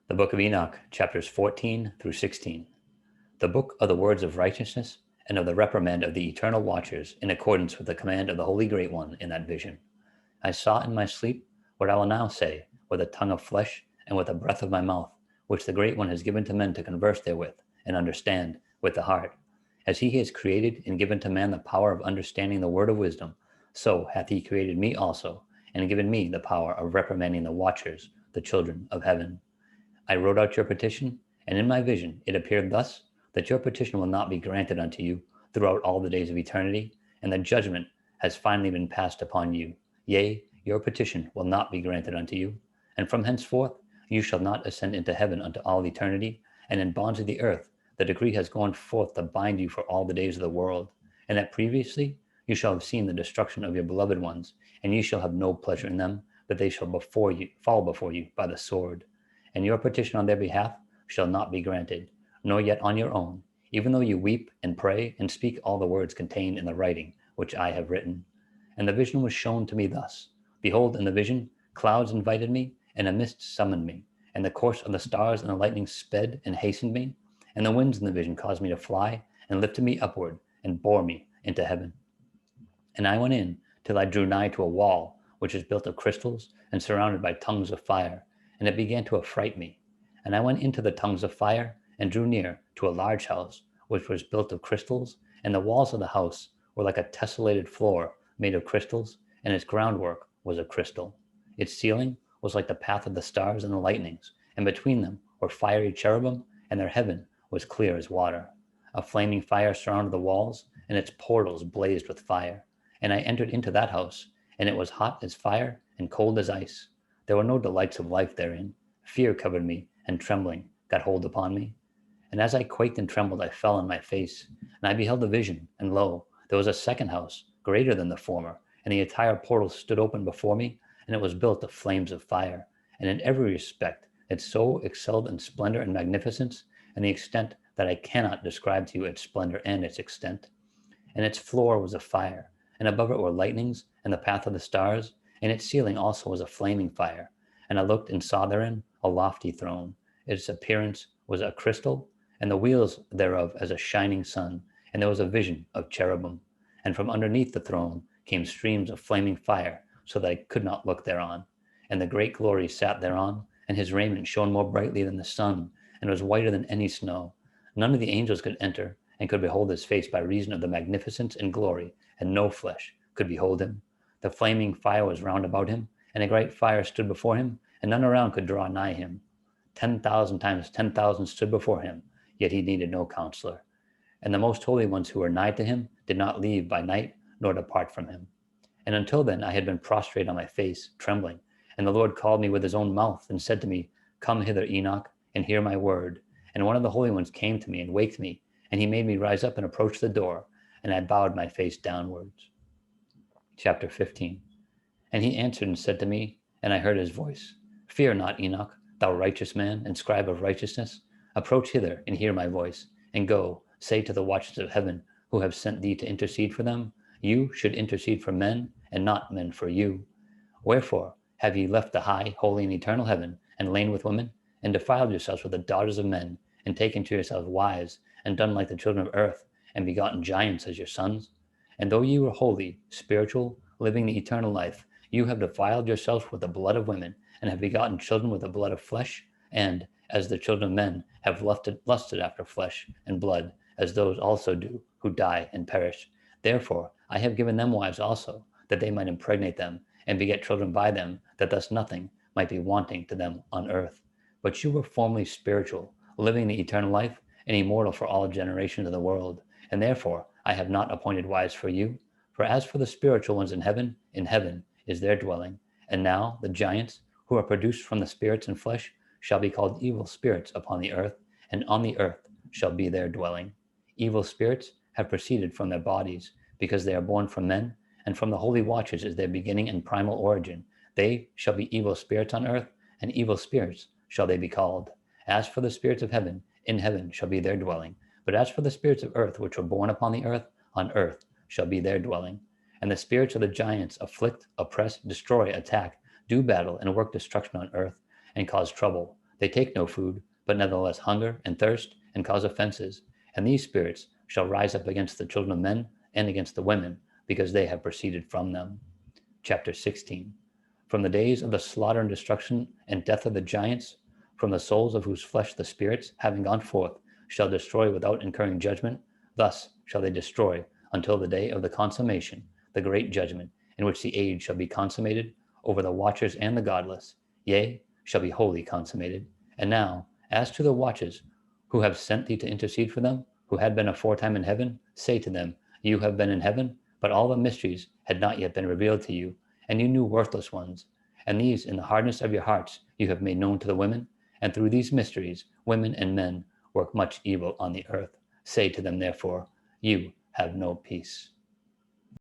The Book of Enoch, chapters 14 through 16. The book of the words of righteousness and of the reprimand of the eternal watchers, in accordance with the command of the Holy Great One in that vision. I saw in my sleep what I will now say with a tongue of flesh and with the breath of my mouth, which the Great One has given to men to converse therewith and understand with the heart. As he has created and given to man the power of understanding the word of wisdom, so hath he created me also, and given me the power of reprimanding the watchers, the children of heaven. I wrote out your petition, and in my vision it appeared thus, that your petition will not be granted unto you throughout all the days of eternity, and the judgment has finally been passed upon you. Yea, your petition will not be granted unto you, and from henceforth you shall not ascend into heaven unto all eternity, and in bonds of the earth the decree has gone forth to bind you for all the days of the world, and that previously you shall have seen the destruction of your beloved ones, and ye shall have no pleasure in them, but they shall fall before you by the sword. And your petition on their behalf shall not be granted, nor yet on your own, even though you weep and pray and speak all the words contained in the writing which I have written. And the vision was shown to me thus. Behold, in the vision, clouds invited me, and a mist summoned me, and the course of the stars and the lightning sped and hastened me, and the winds in the vision caused me to fly, and lifted me upward, and bore me into heaven. And I went in till I drew nigh to a wall, which is built of crystals, and surrounded by tongues of fire, and it began to affright me. And I went into the tongues of fire, and drew near to a large house, which was built of crystals, and the walls of the house were like a tessellated floor made of crystals, and its groundwork was of crystal. Its ceiling was like the path of the stars and the lightnings, and between them were fiery cherubim, and their heaven was clear as water. A flaming fire surrounded the walls, and its portals blazed with fire. And I entered into that house, and it was hot as fire and cold as ice. There were no delights of life therein. Fear covered me, and trembling got hold upon me. And as I quaked and trembled, I fell on my face. And I beheld a vision, and lo, there was a second house, greater than the former, and the entire portal stood open before me, and it was built of flames of fire. And in every respect it so excelled in splendor and magnificence, and the extent that I cannot describe to you its splendor and its extent. And its floor was of fire, and above it were lightnings, and the path of the stars, and its ceiling also was a flaming fire. And I looked and saw therein a lofty throne. Its appearance was a crystal, and the wheels thereof as a shining sun. And there was a vision of cherubim. And from underneath the throne came streams of flaming fire, so that I could not look thereon. And the great glory sat thereon, and his raiment shone more brightly than the sun, and was whiter than any snow. None of the angels could enter, and could behold his face by reason of the magnificence and glory, and no flesh could behold him. The flaming fire was round about him, and a great fire stood before him, and none around could draw nigh him. 10,000 times 10,000 stood before him, yet he needed no counselor. And the most holy ones who were nigh to him did not leave by night, nor depart from him. And until then I had been prostrate on my face, trembling. And the Lord called me with his own mouth, and said to me, Come hither, Enoch, and hear my word. And one of the holy ones came to me, and waked me, and he made me rise up and approach the door, and I bowed my face downwards. Chapter 15. And he answered and said to me, and I heard his voice, Fear not, Enoch, thou righteous man, and scribe of righteousness. Approach hither, and hear my voice, and go, say to the watchers of heaven, who have sent thee to intercede for them, You should intercede for men, and not men for you. Wherefore have ye left the high, holy, and eternal heaven, and lain with women, and defiled yourselves with the daughters of men, and taken to yourselves wives, and done like the children of earth, and begotten giants as your sons? And though ye were holy, spiritual, living the eternal life, you have defiled yourselves with the blood of women, and have begotten children with the blood of flesh, and, as the children of men, have lusted after flesh and blood, as those also do, who die and perish. Therefore I have given them wives also, that they might impregnate them, and beget children by them, that thus nothing might be wanting to them on earth. But you were formerly spiritual, living the eternal life, and immortal for all generations of the world. And therefore I have not appointed wives for you. For as for the spiritual ones in heaven is their dwelling. And now the giants, who are produced from the spirits and flesh, shall be called evil spirits upon the earth, and on the earth shall be their dwelling. Evil spirits have proceeded from their bodies, because they are born from men, and from the holy watchers is their beginning and primal origin. They shall be evil spirits on earth, and evil spirits shall they be called. As for the spirits of heaven, in heaven shall be their dwelling. But as for the spirits of earth, which were born upon the earth, on earth shall be their dwelling. And the spirits of the giants afflict, oppress, destroy, attack, do battle, and work destruction on earth, and cause trouble. They take no food, but nevertheless hunger and thirst and cause offenses. And these spirits shall rise up against the children of men and against the women, because they have proceeded from them. Chapter 16. From the days of the slaughter and destruction and death of the giants, from the souls of whose flesh the spirits, having gone forth, shall destroy without incurring judgment, thus shall they destroy until the day of the consummation, the great judgment, in which the age shall be consummated over the watchers and the godless, yea, shall be wholly consummated. And now, as to the watchers who have sent thee to intercede for them, who had been aforetime in heaven, say to them, you have been in heaven, but all the mysteries had not yet been revealed to you, and you knew worthless ones. And these, in the hardness of your hearts, you have made known to the women, and through these mysteries, women and men work much evil on the earth. Say to them, therefore, you have no peace.